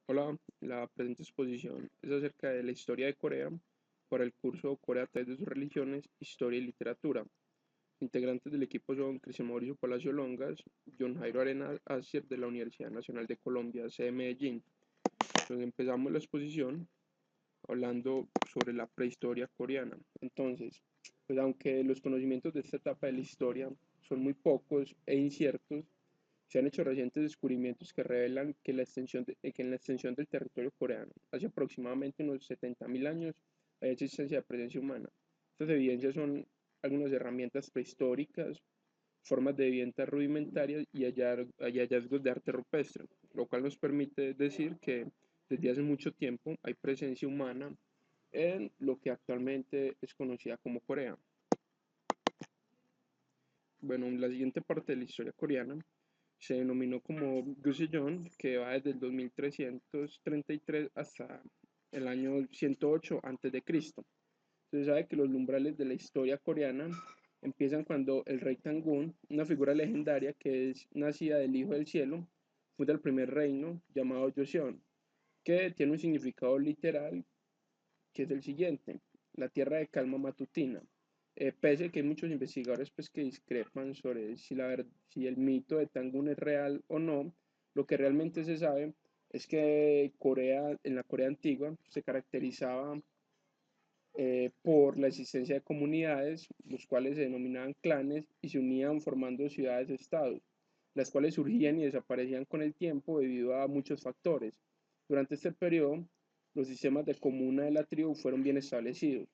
Hola, la presente exposición es acerca de la historia de Corea para el curso Corea a través de sus religiones, historia y literatura. Integrantes del equipo son Cristian Mauricio Palacio Longas, John Jairo Arenas Asier de la Universidad Nacional de Colombia, sede Medellín. Entonces empezamos la exposición hablando sobre la prehistoria coreana. Entonces, pues aunque los conocimientos de esta etapa de la historia son muy pocos e inciertos, se han hecho recientes descubrimientos que revelan que, que en la extensión del territorio coreano, hace aproximadamente unos 70.000 años, hay existencia de presencia humana. Estas evidencias son algunas herramientas prehistóricas, formas de vivienda rudimentarias y hallazgos de arte rupestre, lo cual nos permite decir que desde hace mucho tiempo hay presencia humana en lo que actualmente es conocida como Corea. Bueno, en la siguiente parte de la historia coreana se denominó como Joseon, que va desde el 2333 hasta el año 108 a.C. Se sabe que los umbrales de la historia coreana empiezan cuando el rey Tangun, una figura legendaria que es nacida del Hijo del Cielo, funda el primer reino llamado Joseon, que tiene un significado literal que es el siguiente: la tierra de calma matutina. Pese a que hay muchos investigadores pues, que discrepan sobre si el mito de Tangun es real o no, lo que realmente se sabe es que Corea, en la Corea antigua, se caracterizaba por la existencia de comunidades, los cuales se denominaban clanes y se unían formando ciudades-estados, las cuales surgían y desaparecían con el tiempo debido a muchos factores. Durante este periodo, los sistemas de comuna de la tribu fueron bien establecidos.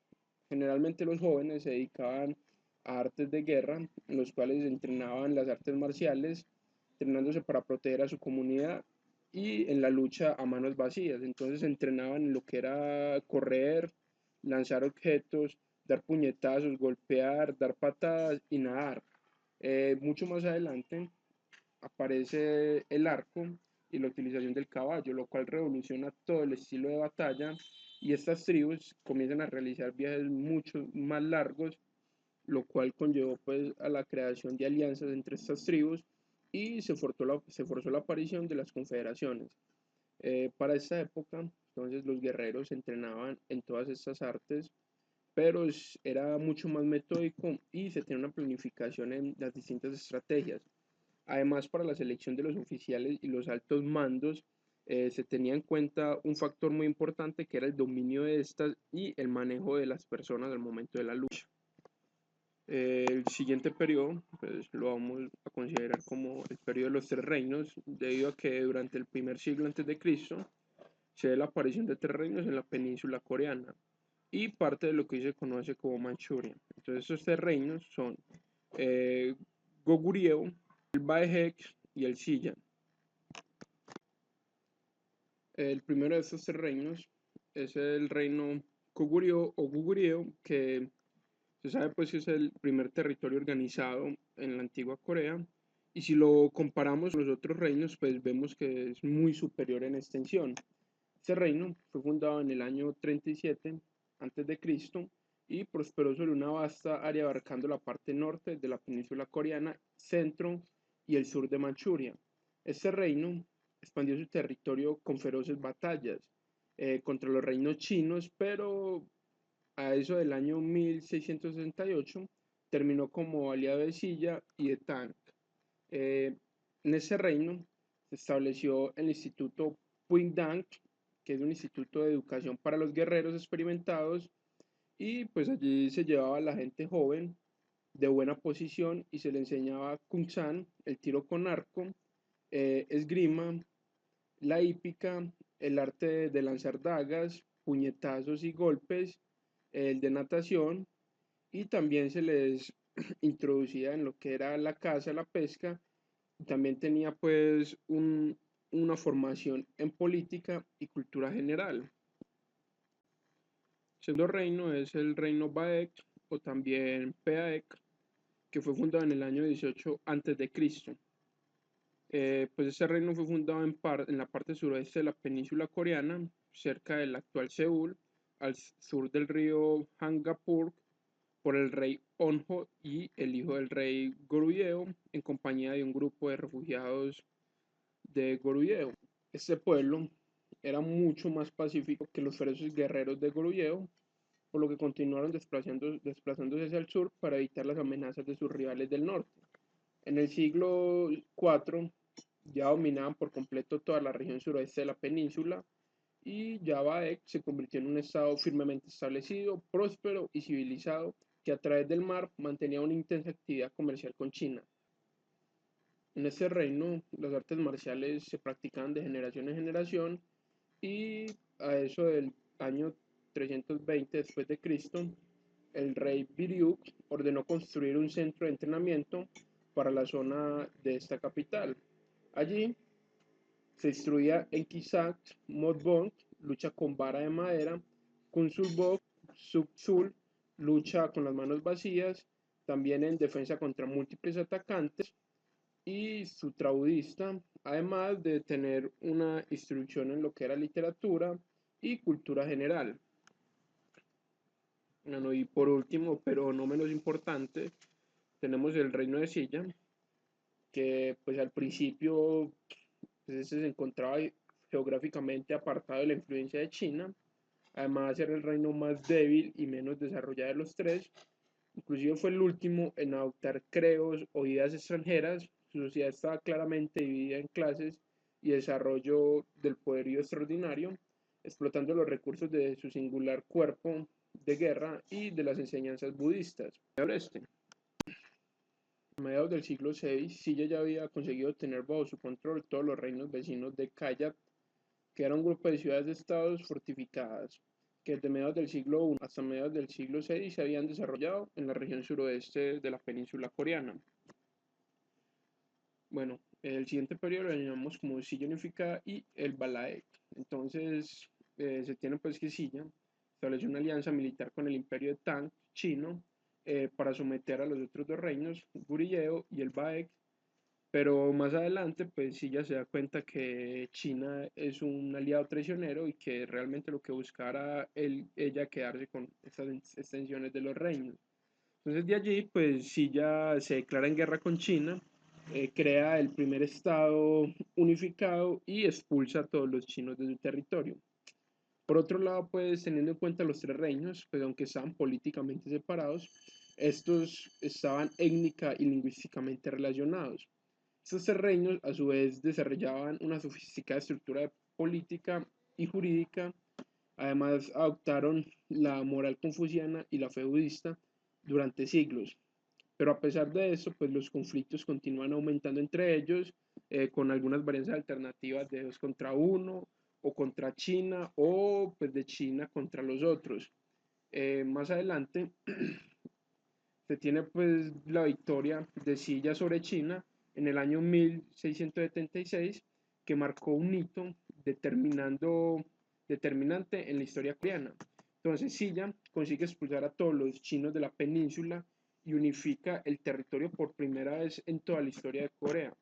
Generalmente los jóvenes se dedicaban a artes de guerra, en los cuales entrenaban las artes marciales, entrenándose para proteger a su comunidad y en la lucha a manos vacías. Entonces se entrenaban en lo que era correr, lanzar objetos, dar puñetazos, golpear, dar patadas y nadar. Mucho más adelante aparece el arco y la utilización del caballo, lo cual revoluciona todo el estilo de batalla y estas tribus comienzan a realizar viajes mucho más largos, lo cual conllevó pues a la creación de alianzas entre estas tribus y se forzó la aparición de las confederaciones. Para esta época, entonces los guerreros se entrenaban en todas estas artes, pero era mucho más metódico y se tenía una planificación en las distintas estrategias. Además, para la selección de los oficiales y los altos mandos, se tenía en cuenta un factor muy importante que era el dominio de estas y el manejo de las personas al momento de la lucha. El siguiente periodo pues, lo vamos a considerar como el periodo de los tres reinos, debido a que durante el primer siglo antes de Cristo se ve la aparición de tres reinos en la península coreana y parte de lo que hoy se conoce como Manchuria. Entonces estos tres reinos son eh, Goguryeo, el Baekje y el Silla. El primero de estos tres reinos es el reino Goguryeo o Goguryeo, que se sabe pues que es el primer territorio organizado en la antigua Corea, y si lo comparamos con los otros reinos, pues vemos que es muy superior en extensión. Este reino fue fundado en el año 37 a.C. y prosperó sobre una vasta área abarcando la parte norte de la península coreana, centro y el sur de Manchuria. Este reino expandió su territorio con feroces batallas contra los reinos chinos, pero a eso del año 1668 terminó como aliado de Silla y de Tang. Eh, en ese reino se estableció el Instituto Puindang, que es un instituto de educación para los guerreros experimentados, y pues allí se llevaba a la gente joven de buena posición y se le enseñaba Kung San, el tiro con arco, esgrima, la hípica, el arte de lanzar dagas, puñetazos y golpes, el de natación, y también se les introducía en lo que era la caza, la pesca. También tenía pues una formación en política y cultura general. El segundo reino es el reino Baek o también Peaek, que fue fundado en el año 18 a.C. Pues este reino fue fundado en la parte suroeste de la península coreana, cerca del actual Seúl, al sur del río Hangapur, por el rey Onjo y el hijo del rey Goryeo, en compañía de un grupo de refugiados de Goryeo. Este pueblo era mucho más pacífico que los feroces guerreros de Goryeo, por lo que continuaron desplazándose hacia el sur para evitar las amenazas de sus rivales del norte. En el siglo IV ya dominaban por completo toda la región suroeste de la península y Javaek se convirtió en un estado firmemente establecido, próspero y civilizado que a través del mar mantenía una intensa actividad comercial con China. En este reino las artes marciales se practicaban de generación en generación y a eso del año 320 después de Cristo, el rey Biriuk ordenó construir un centro de entrenamiento para la zona de esta capital. Allí se instruía en Kisak, Modbong, lucha con vara de madera, Kunsulbok, Subsul, lucha con las manos vacías, también en defensa contra múltiples atacantes, y Sutra budista, además de tener una instrucción en lo que era literatura y cultura general. Bueno, y por último, pero no menos importante, tenemos el reino de Silla, que pues al principio pues, se encontraba geográficamente apartado de la influencia de China, además era el reino más débil y menos desarrollado de los tres, inclusive fue el último en adoptar credos o ideas extranjeras, su sociedad estaba claramente dividida en clases y desarrollo del poderío extraordinario, explotando los recursos de su singular cuerpo de guerra y de las enseñanzas budistas. A mediados del siglo VI, Silla ya había conseguido tener bajo su control todos los reinos vecinos de Kayat, que era un grupo de ciudades-estados fortificadas, que desde mediados del siglo I hasta mediados del siglo VI se habían desarrollado en la región suroeste de la península coreana. Bueno, el siguiente periodo lo llamamos como Silla unificada y el Balaek. Entonces, se tiene pues que Silla estableció una alianza militar con el imperio de Tang chino para someter a los otros dos reinos, Goryeo y el Baek, pero más adelante, pues sí ya se da cuenta que China es un aliado traicionero y que realmente lo que buscara ella quedarse con estas extensiones de los reinos. Entonces de allí, pues sí ya se declara en guerra con China, crea el primer estado unificado y expulsa a todos los chinos de su territorio. Por otro lado, pues teniendo en cuenta los tres reinos, pues aunque estaban políticamente separados, estos estaban étnica y lingüísticamente relacionados. Estos tres reinos, a su vez, desarrollaban una sofisticada estructura política y jurídica. Además, adoptaron la moral confuciana y la fe budista durante siglos. Pero a pesar de eso, pues los conflictos continúan aumentando entre ellos, con algunas variantes alternativas de dos contra uno, o contra China, o pues de China contra los otros. Más adelante se tiene pues la victoria de Silla sobre China en el año 1676, que marcó un hito determinante en la historia coreana. Entonces Silla consigue expulsar a todos los chinos de la península y unifica el territorio por primera vez en toda la historia de Corea.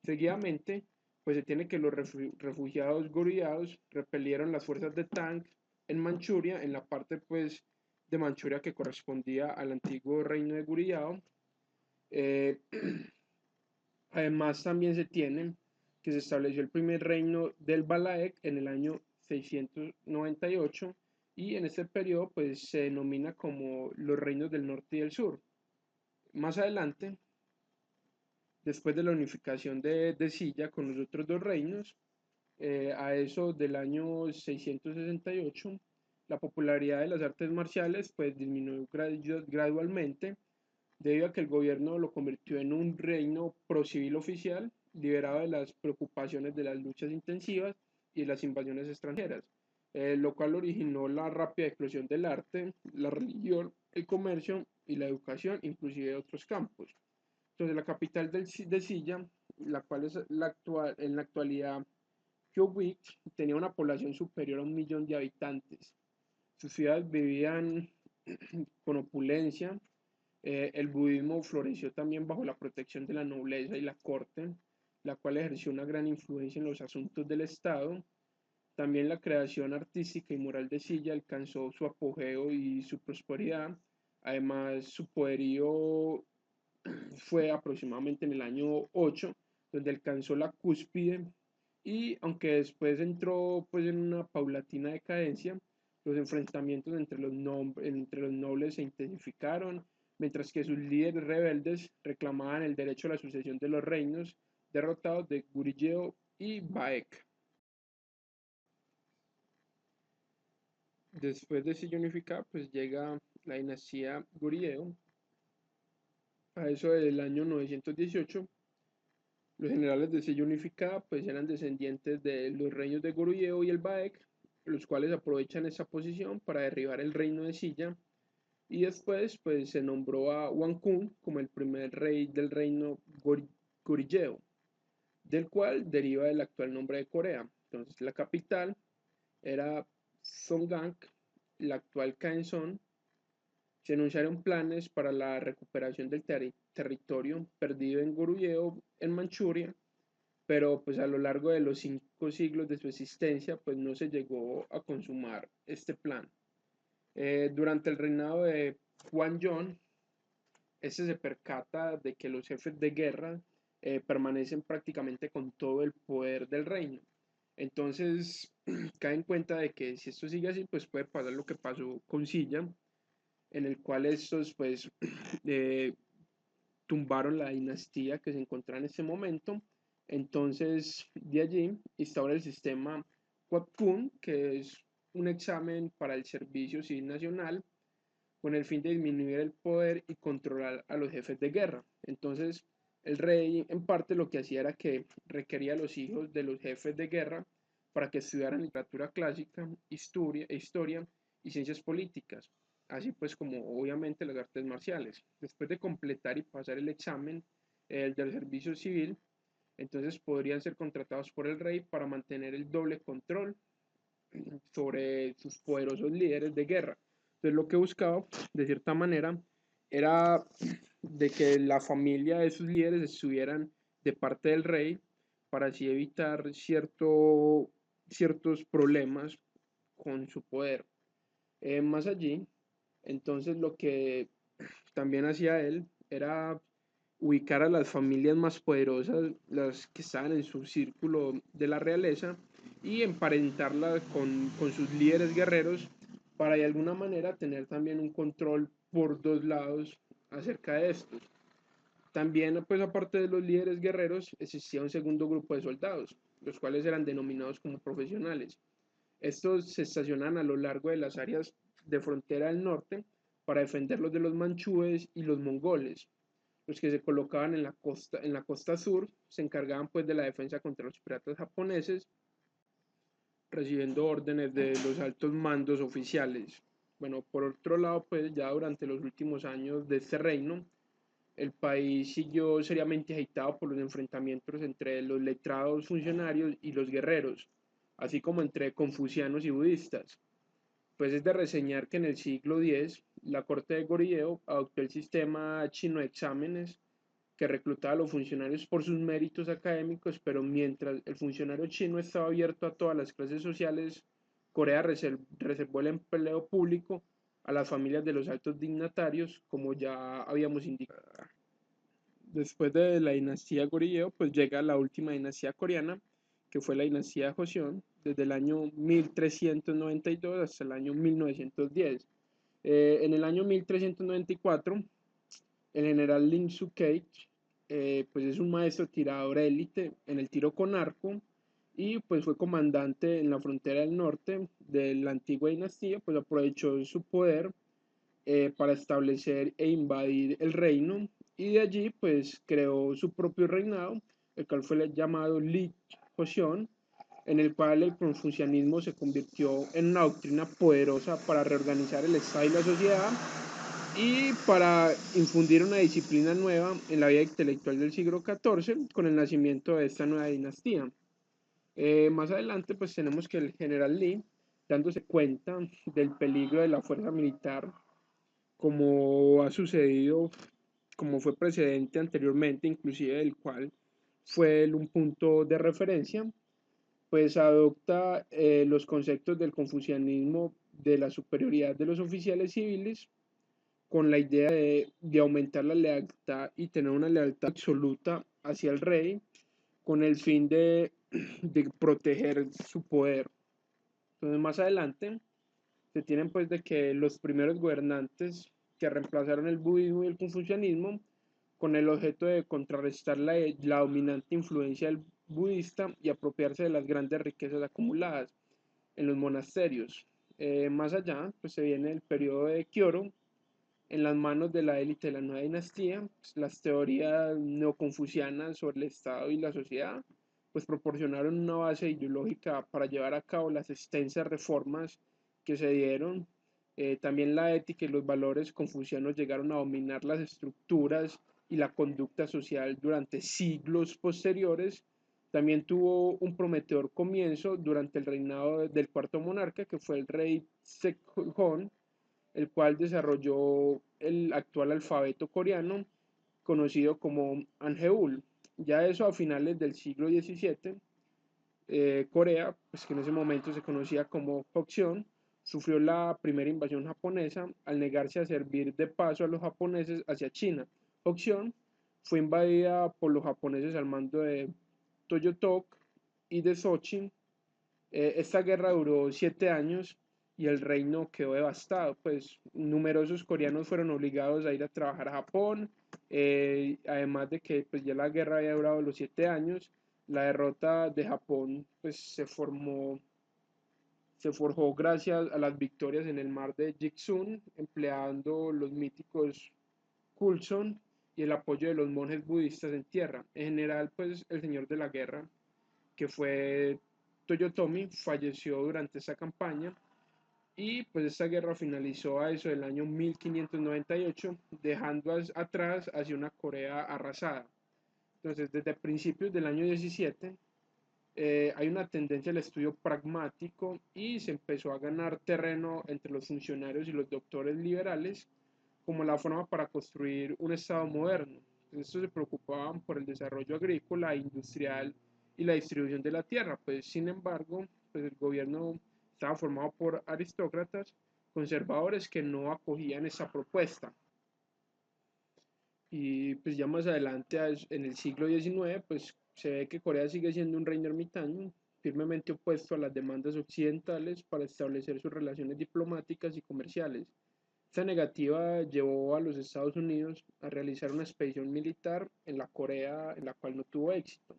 Seguidamente, pues se tiene que los refugiados goryeo repelieron las fuerzas de Tang en Manchuria, en la parte pues de Manchuria que correspondía al antiguo reino de Goryeo. Eh, Además, también se tiene que se estableció el primer reino del Balaek en el año 698 y en este periodo pues se denomina como los reinos del norte y del sur. Más adelante, después de la unificación de Silla con los otros dos reinos, a eso del año 668, la popularidad de las artes marciales pues disminuyó gradualmente debido a que el gobierno lo convirtió en un reino pro-civil oficial, liberado de las preocupaciones de las luchas intensivas y de las invasiones extranjeras, lo cual originó la rápida explosión del arte, la religión, el comercio y la educación, inclusive de otros campos. Entonces, la capital de Silla, la cual es en la actualidad Kyowik, tenía una población superior a 1 millón de habitantes. Sus ciudades vivían con opulencia. El budismo floreció también bajo la protección de la nobleza y la corte, la cual ejerció una gran influencia en los asuntos del Estado. También la creación artística y moral de Silla alcanzó su apogeo y su prosperidad. Además, su poderío fue aproximadamente en el año 8, donde alcanzó la cúspide y aunque después entró pues en una paulatina decadencia, los enfrentamientos entre los nobles se intensificaron, mientras que sus líderes rebeldes reclamaban el derecho a la sucesión de los reinos derrotados de Goryeo y Baek. Después de Silla unificada, pues llega la dinastía Goryeo. A eso del año 918, los generales de Silla unificada pues eran descendientes de los reinos de Goryeo y el Baek, los cuales aprovechan esa posición para derribar el reino de Silla, y después pues se nombró a Wangkun como el primer rey del reino Goryeo, del cual deriva el actual nombre de Corea. Entonces la capital era Songang, la actual Kaesong. Se anunciaron planes para la recuperación del territorio perdido en Goryeo, en Manchuria, pero pues a lo largo de los 5 siglos de su existencia pues no se llegó a consumar este plan. Durante el reinado de Hwangjon, este se percata de que los jefes de guerra permanecen prácticamente con todo el poder del reino. Entonces cae en cuenta de que si esto sigue así, pues puede pasar lo que pasó con Silla, en el cual estos pues eh, tumbaron la dinastía que se encontraba en ese momento. Entonces de allí instaura el sistema Kwapkun, que es un examen para el Servicio Civil Nacional, con el fin de disminuir el poder y controlar a los jefes de guerra. Entonces, el rey en parte lo que hacía era que requería a los hijos de los jefes de guerra para que estudiaran literatura clásica, historia y ciencias políticas, así pues como obviamente las artes marciales. Después de completar y pasar el examen del servicio civil, entonces podrían ser contratados por el rey para mantener el doble control sobre sus poderosos líderes de guerra. Entonces lo que buscaba, de cierta manera, era de que la familia de sus líderes estuvieran de parte del rey para así evitar ciertos problemas con su poder. Más allí, entonces lo que también hacía él era ubicar a las familias más poderosas, las que estaban en su círculo de la realeza, y emparentarlas con sus líderes guerreros para de alguna manera tener también un control por dos lados acerca de estos. También, pues aparte de los líderes guerreros, existía un segundo grupo de soldados, los cuales eran denominados como profesionales. Estos se estacionan a lo largo de las áreas de frontera del norte para defenderlos de los manchúes y los mongoles. Los que se colocaban en la costa sur se encargaban pues de la defensa contra los piratas japoneses, recibiendo órdenes de los altos mandos oficiales. Bueno, por otro lado, pues ya durante los últimos años de este reino, el país siguió seriamente agitado por los enfrentamientos entre los letrados funcionarios y los guerreros, así como entre confucianos y budistas. Pues es de reseñar que en el siglo X, la corte de Goryeo adoptó el sistema chino de exámenes que reclutaba a los funcionarios por sus méritos académicos, pero mientras el funcionario chino estaba abierto a todas las clases sociales, Corea reservó el empleo público a las familias de los altos dignatarios, como ya habíamos indicado. Después de la dinastía Goryeo, pues llega la última dinastía coreana, que fue la dinastía Joseon, desde el año 1392 hasta el año 1910. En el año 1394, el general Lim Soo-kei, pues es un maestro tirador élite en el tiro con arco, y pues fue comandante en la frontera del norte de la antigua dinastía. Pues aprovechó su poder para establecer e invadir el reino, y de allí pues creó su propio reinado, el cual fue llamado Li Joseon, en el cual el confucianismo se convirtió en una doctrina poderosa para reorganizar el Estado y la sociedad, y para infundir una disciplina nueva en la vida intelectual del siglo XIV con el nacimiento de esta nueva dinastía. Más adelante pues tenemos que el general Li, dándose cuenta del peligro de la fuerza militar, como ha sucedido, como fue precedente anteriormente, inclusive del cual fue un punto de referencia, pues adopta los conceptos del confucianismo de la superioridad de los oficiales civiles, con la idea de aumentar la lealtad y tener una lealtad absoluta hacia el rey, con el fin de de proteger su poder. Entonces más adelante se tienen pues de que los primeros gobernantes que reemplazaron el budismo y el confucianismo con el objeto de contrarrestar la dominante influencia del budista y apropiarse de las grandes riquezas acumuladas en los monasterios. Más allá, pues se viene el periodo de Kyoto, en las manos de la élite de la nueva dinastía, pues, las teorías neoconfucianas sobre el Estado y la sociedad, pues proporcionaron una base ideológica para llevar a cabo las extensas reformas que se dieron. También la ética y los valores confucianos llegaron a dominar las estructuras y la conducta social durante siglos posteriores. También tuvo un prometedor comienzo durante el reinado del cuarto monarca, que fue el rey Sejong, el cual desarrolló el actual alfabeto coreano, conocido como Hangeul. Ya eso a finales del siglo XVII, Corea, pues que en ese momento se conocía como Joseon, sufrió la primera invasión japonesa al negarse a servir de paso a los japoneses hacia China. Joseon fue invadida por los japoneses al mando de Toyotomi y de Sochin. Esta guerra duró 7 años y el reino quedó devastado, pues numerosos coreanos fueron obligados a ir a trabajar a Japón, además de que pues ya la guerra había durado los 7 años. La derrota de Japón pues se forjó gracias a las victorias en el mar de Jiksun, empleando los míticos Coulson y el apoyo de los monjes budistas en tierra. En general, pues el señor de la guerra, que fue Toyotomi, falleció durante esa campaña y pues esta guerra finalizó a eso del año 1598, dejando atrás hacia una Corea arrasada. Entonces, desde principios del año 17, hay una tendencia al estudio pragmático y se empezó a ganar terreno entre los funcionarios y los doctores liberales como la forma para construir un Estado moderno. Estos se preocupaban por el desarrollo agrícola, industrial y la distribución de la tierra, pues sin embargo, pues el gobierno estaba formado por aristócratas conservadores que no acogían esa propuesta. Y pues ya más adelante, en el siglo XIX, pues se ve que Corea sigue siendo un reino ermitaño, firmemente opuesto a las demandas occidentales para establecer sus relaciones diplomáticas y comerciales. Esta negativa llevó a los Estados Unidos a realizar una expedición militar en la Corea, en la cual no tuvo éxito.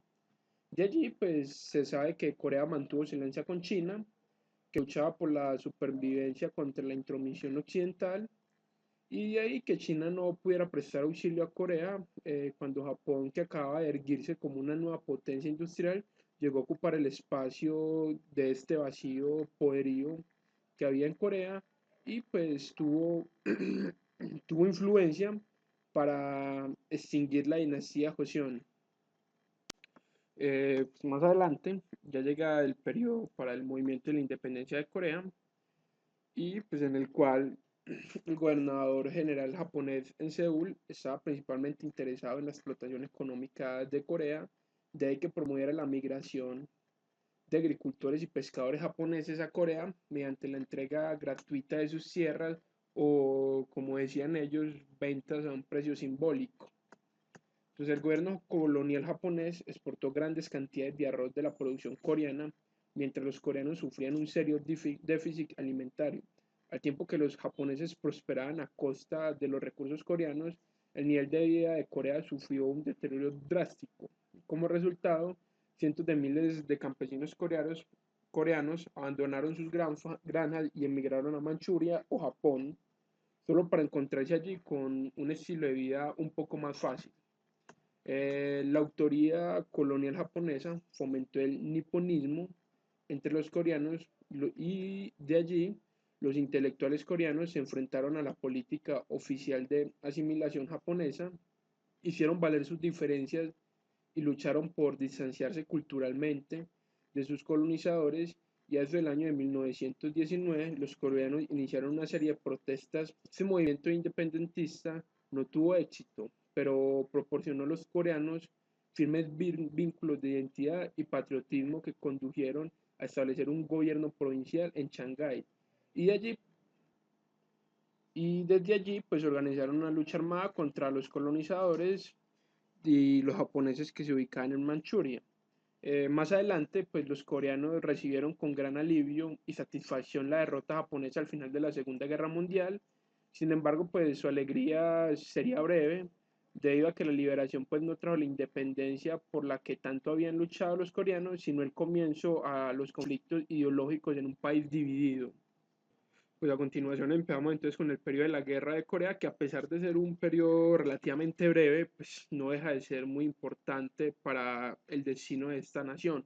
De allí, pues se sabe que Corea mantuvo silencio con China, que luchaba por la supervivencia contra la intromisión occidental, y de ahí que China no pudiera prestar auxilio a Corea cuando Japón, que acaba de erguirse como una nueva potencia industrial, llegó a ocupar el espacio de este vacío poderío que había en Corea y pues tuvo influencia para extinguir la dinastía Joseon. Pues más adelante ya llega el periodo para el movimiento de la independencia de Corea y pues en el cual el gobernador general japonés en Seúl estaba principalmente interesado en la explotación económica de Corea, de ahí que promoviera la migración de agricultores y pescadores japoneses a Corea mediante la entrega gratuita de sus tierras o, como decían ellos, ventas a un precio simbólico. Entonces el gobierno colonial japonés exportó grandes cantidades de arroz de la producción coreana, mientras los coreanos sufrían un serio déficit alimentario. Al tiempo que los japoneses prosperaban a costa de los recursos coreanos, el nivel de vida de Corea sufrió un deterioro drástico. Como resultado, cientos de miles de campesinos coreanos abandonaron sus granjas y emigraron a Manchuria o Japón, solo para encontrarse allí con un estilo de vida un poco más fácil. La autoría colonial japonesa fomentó el niponismo entre los coreanos y de allí los intelectuales coreanos se enfrentaron a la política oficial de asimilación japonesa, hicieron valer sus diferencias y lucharon por distanciarse culturalmente de sus colonizadores y a eso del año de 1919 los coreanos iniciaron una serie de protestas. Este movimiento independentista no tuvo éxito, pero proporcionó a los coreanos firmes vínculos de identidad y patriotismo que condujeron a establecer un gobierno provincial en Shanghái. Y, de allí, y desde allí pues organizaron una lucha armada contra los colonizadores y los japoneses que se ubicaban en Manchuria. Más adelante, pues los coreanos recibieron con gran alivio y satisfacción la derrota japonesa al final de la Segunda Guerra Mundial. Sin embargo, pues su alegría sería breve, debido a que la liberación pues no trajo la independencia por la que tanto habían luchado los coreanos, sino el comienzo a los conflictos ideológicos en un país dividido. Pues a continuación empezamos entonces con el periodo de la Guerra de Corea, que a pesar de ser un periodo relativamente breve, pues no deja de ser muy importante para el destino de esta nación.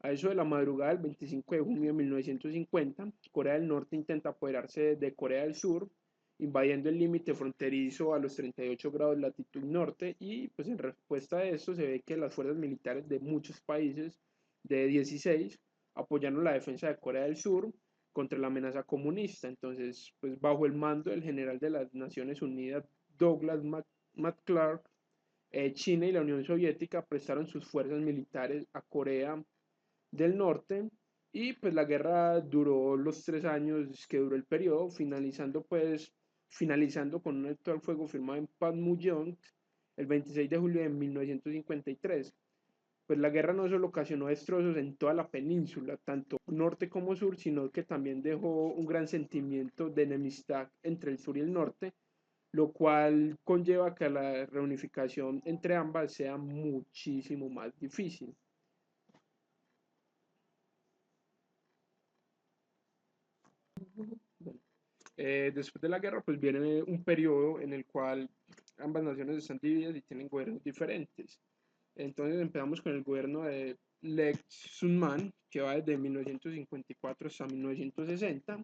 A eso de la madrugada del 25 de junio de 1950, Corea del Norte intenta apoderarse de Corea del Sur, invadiendo el límite fronterizo a los 38 grados latitud norte, y pues en respuesta a eso se ve que las fuerzas militares de muchos países, de 16, apoyaron la defensa de Corea del Sur contra la amenaza comunista. Entonces, pues bajo el mando del general de las Naciones Unidas, Douglas MacArthur, China y la Unión Soviética prestaron sus fuerzas militares a Corea del Norte, y pues la guerra duró los 3 años que duró el periodo, finalizando con un alto al fuego firmado en Panmunjom el 26 de julio de 1953. Pues la guerra no solo ocasionó destrozos en toda la península, tanto norte como sur, sino que también dejó un gran sentimiento de enemistad entre el sur y el norte, lo cual conlleva que la reunificación entre ambas sea muchísimo más difícil. Bueno, después de la guerra, pues viene un periodo en el cual ambas naciones están divididas y tienen gobiernos diferentes. Entonces empezamos con el gobierno de Lee Sun-man, que va desde 1954 hasta 1960,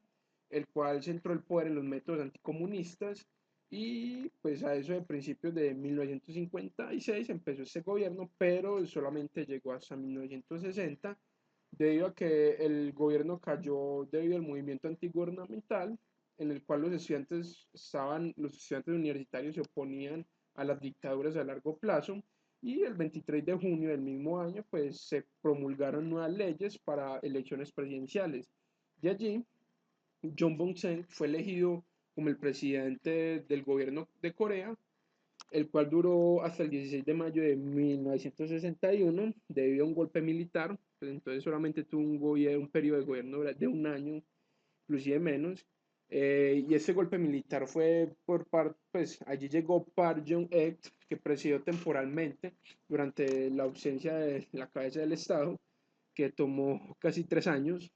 el cual centró el poder en los métodos anticomunistas, y pues a eso de principios de 1956 empezó este gobierno, pero solamente llegó hasta 1960, debido a que el gobierno cayó debido al movimiento antigubernamental, en el cual los estudiantes universitarios se oponían a las dictaduras a largo plazo, y el 23 de junio del mismo año pues se promulgaron nuevas leyes para elecciones presidenciales. De allí, John Bong-sen fue elegido como el presidente del gobierno de Corea, el cual duró hasta el 16 de mayo de 1961 debido a un golpe militar. Pues entonces solamente tuvo un periodo de gobierno de un año, inclusive menos. Y ese golpe militar fue por parte, pues allí llegó Park Jong-ek, que presidió temporalmente durante la ausencia de la cabeza del Estado, que tomó casi 3 años.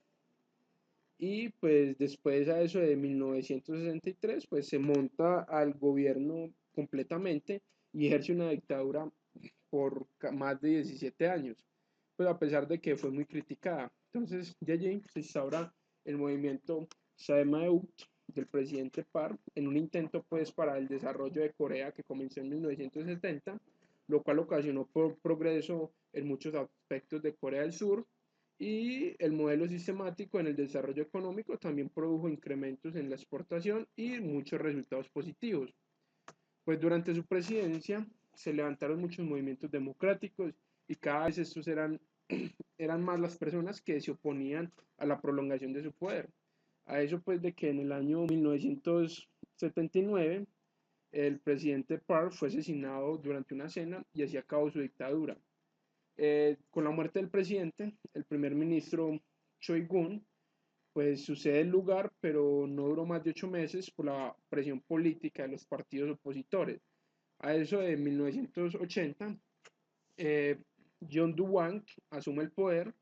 Y pues después a eso de 1963, pues se monta al gobierno completamente y ejerce una dictadura por más de 17 años, pues a pesar de que fue muy criticada. Entonces, de allí se instaura el movimiento Saemaeut del presidente Park en un intento pues para el desarrollo de Corea que comenzó en 1970, lo cual ocasionó progreso en muchos aspectos de Corea del Sur, y el modelo sistemático en el desarrollo económico también produjo incrementos en la exportación y muchos resultados positivos. Pues durante su presidencia se levantaron muchos movimientos democráticos, y cada vez estos eran más las personas que se oponían a la prolongación de su poder. A eso pues de que en el año 1979 el presidente Park fue asesinado durante una cena y así acabó su dictadura. Con la muerte del presidente, el primer ministro Choi Gun pues sucede el lugar, pero no duró más de 8 meses por la presión política de los partidos opositores. A eso de 1980, eh, John Doo-hwan asume el poder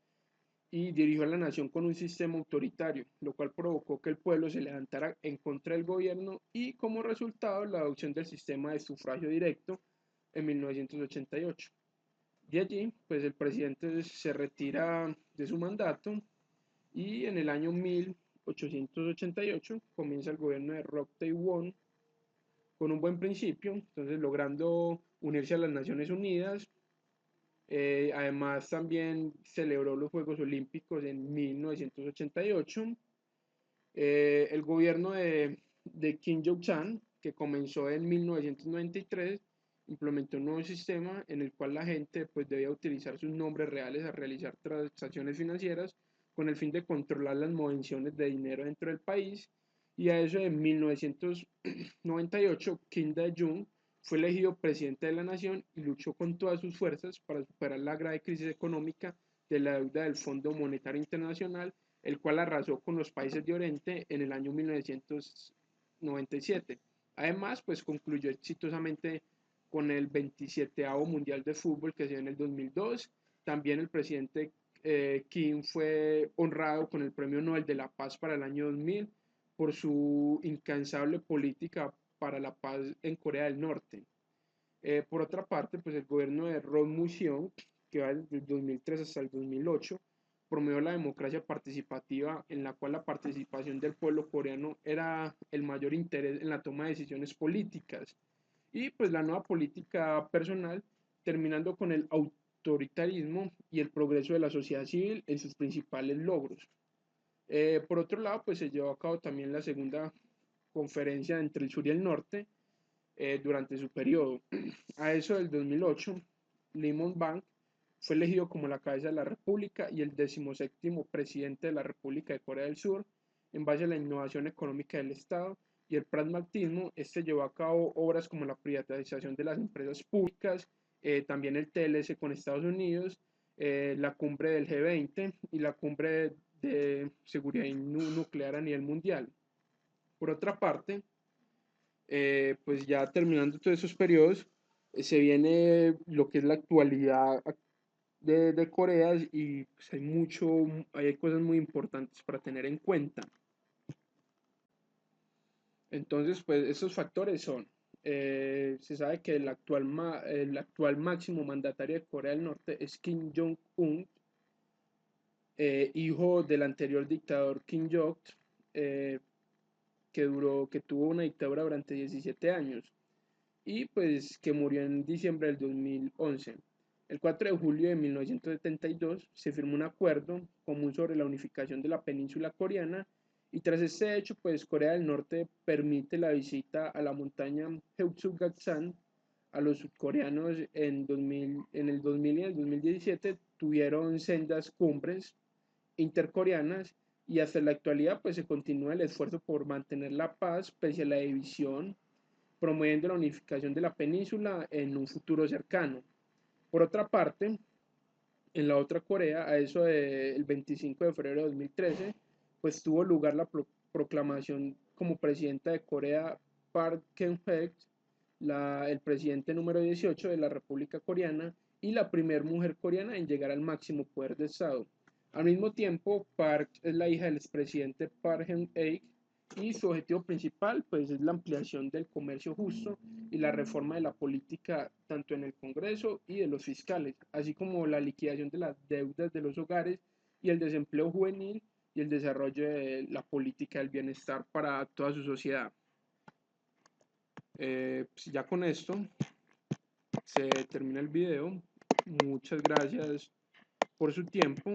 y dirigió a la nación con un sistema autoritario, lo cual provocó que el pueblo se levantara en contra del gobierno, y como resultado la adopción del sistema de sufragio directo en 1988. De allí, pues el presidente se retira de su mandato, y en el año 1888 comienza el gobierno de Rock Tae-won con un buen principio, entonces logrando unirse a las Naciones Unidas. Además también celebró los Juegos Olímpicos en 1988. El gobierno de Kim Jong-un, que comenzó en 1993, implementó un nuevo sistema en el cual la gente pues, debía utilizar sus nombres reales a realizar transacciones financieras, con el fin de controlar las movenciones de dinero dentro del país. Y a eso de 1998, Kim Dae-jung fue elegido presidente de la nación y luchó con todas sus fuerzas para superar la grave crisis económica de la deuda del Fondo Monetario Internacional, el cual arrasó con los países de Oriente en el año 1997. Además, pues concluyó exitosamente con el 27º Mundial de Fútbol que se dio en el 2002. También el presidente Kim fue honrado con el Premio Nobel de la Paz para el año 2000 por su incansable política para la paz en Corea del Norte. Por otra parte, pues el gobierno de Roh Moo-hyun, que va desde el 2003 hasta el 2008, promovió la democracia participativa, en la cual la participación del pueblo coreano era el mayor interés en la toma de decisiones políticas. Y pues la nueva política personal, terminando con el autoritarismo y el progreso de la sociedad civil en sus principales logros. Por otro lado, pues se llevó a cabo también la segunda conferencia entre el sur y el norte durante su periodo. A eso del 2008, Lehman Bank fue elegido como la cabeza de la República y el 17º presidente de la República de Corea del Sur, en base a la innovación económica del Estado y el pragmatismo. Este llevó a cabo obras como la privatización de las empresas públicas, también el TLC con Estados Unidos, la cumbre del G20 y la cumbre de seguridad nuclear a nivel mundial. Por otra parte, pues ya terminando todos esos periodos, se viene lo que es la actualidad de Corea y pues hay cosas muy importantes para tener en cuenta. Entonces, pues esos factores son, se sabe que el actual máximo mandatario de Corea del Norte es Kim Jong-un, hijo del anterior dictador Kim Jong, eh, que tuvo una dictadura durante 17 años y pues que murió en diciembre del 2011. El 4 de julio de 1972 se firmó un acuerdo común sobre la unificación de la península coreana y tras este hecho pues Corea del Norte permite la visita a la montaña Heupsukgasan a los sudcoreanos en el 2000 y en el 2017 tuvieron sendas cumbres intercoreanas y hasta la actualidad pues se continúa el esfuerzo por mantener la paz pese a la división, promoviendo la unificación de la península en un futuro cercano. Por otra parte, en la otra Corea, a eso del 25 de febrero de 2013, pues tuvo lugar la proclamación como presidenta de Corea Park Geun-hye, el presidente número 18 de la República Coreana y la primera mujer coreana en llegar al máximo poder de Estado. Al mismo tiempo, Park es la hija del expresidente Park Geun-hye y su objetivo principal pues, es la ampliación del comercio justo y la reforma de la política tanto en el Congreso y de los fiscales, así como la liquidación de las deudas de los hogares y el desempleo juvenil y el desarrollo de la política del bienestar para toda su sociedad. Pues ya con esto se termina el video. Muchas gracias por su tiempo